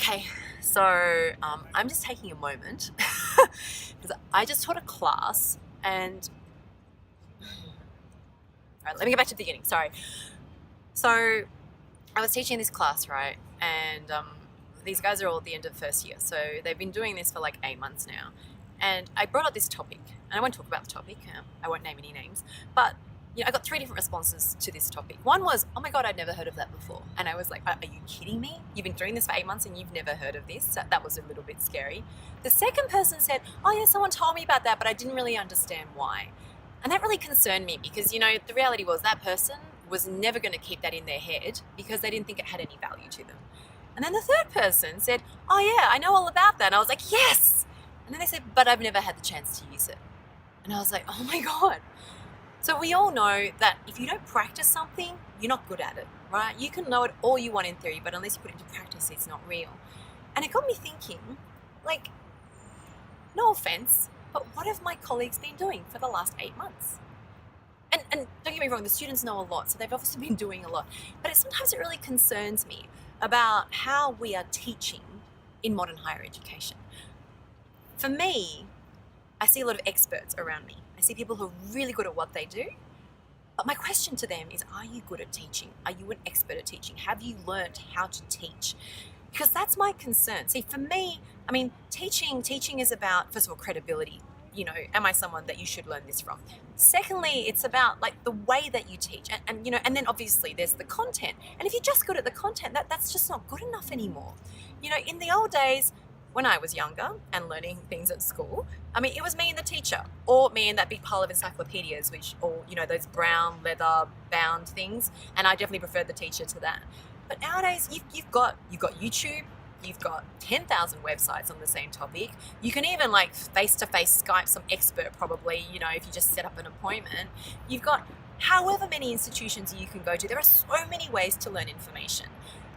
Okay, so I'm just taking a moment because I just taught a class and. All right, let me get back to the beginning. Sorry. So I was teaching this class, right? And these guys are all at the end of first year. So they've been doing this for like 8 months now. And I brought up this topic, and I won't talk about the topic. I won't name any names. But I got 3 different responses to this topic. One was, "Oh my God, I'd never heard of that before." And I was like, "Are you kidding me? You've been doing this for 8 months and you've never heard of this?" So that was a little bit scary. The second person said, "Oh yeah, someone told me about that, but I didn't really understand why." And that really concerned me because, the reality was that person was never going to keep that in their head because they didn't think it had any value to them. And then the third person said, "Oh yeah, I know all about that." And I was like, "Yes." And then they said, "But I've never had the chance to use it." And I was like, "Oh my God." So we all know that if you don't practice something, you're not good at it, right? You can know it all you want in theory, but unless you put it into practice, it's not real. And it got me thinking, like, no offense, but what have my colleagues been doing for the last 8 months? And don't get me wrong, the students know a lot, so they've obviously been doing a lot. But sometimes it really concerns me about how we are teaching in modern higher education. For me, I see a lot of experts around me. I see people who are really good at what they do. But my question to them is, are you good at teaching? Are you an expert at teaching? Have you learned how to teach? Because that's my concern. See, for me, teaching is about, first of all, credibility. Am I someone that you should learn this from? Secondly, it's about like the way that you teach. And then obviously there's the content. And if you're just good at the content, that's just not good enough anymore. In the old days, when I was younger and learning things at school, it was me and the teacher, or me and that big pile of encyclopedias, or those brown leather bound things. And I definitely preferred the teacher to that. But nowadays, you've got YouTube, you've got 10,000 websites on the same topic. You can even like face-to-face Skype some expert probably, if you just set up an appointment. You've got however many institutions you can go to. There are so many ways to learn information.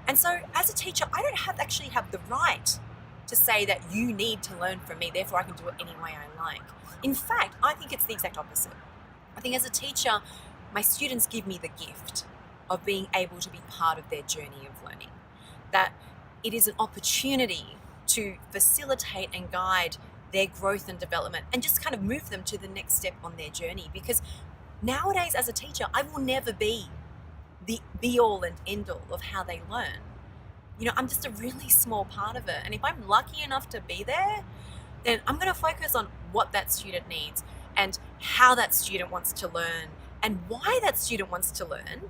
And so as a teacher, I don't actually have the right to say that you need to learn from me, therefore I can do it any way I like. In fact, I think it's the exact opposite. I think as a teacher, my students give me the gift of being able to be part of their journey of learning. That it is an opportunity to facilitate and guide their growth and development and just kind of move them to the next step on their journey. Because nowadays as a teacher, I will never be the be-all and end-all of how they learn. I'm just a really small part of it. And if I'm lucky enough to be there, then I'm going to focus on what that student needs and how that student wants to learn and why that student wants to learn.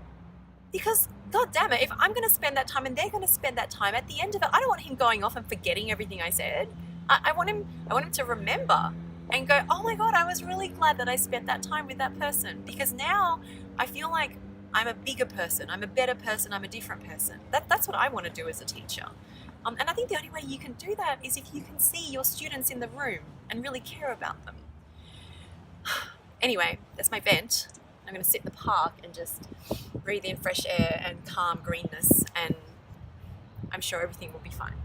Because, God damn it, if I'm going to spend that time and they're going to spend that time, at the end of it, I don't want him going off and forgetting everything I said. I want him to remember and go, "Oh my God, I was really glad that I spent that time with that person." Because now I feel like I'm a bigger person, I'm a better person, I'm a different person. That's what I want to do as a teacher. And I think the only way you can do that is if you can see your students in the room and really care about them. Anyway, that's my vent. I'm going to sit in the park and just breathe in fresh air and calm greenness, and I'm sure everything will be fine.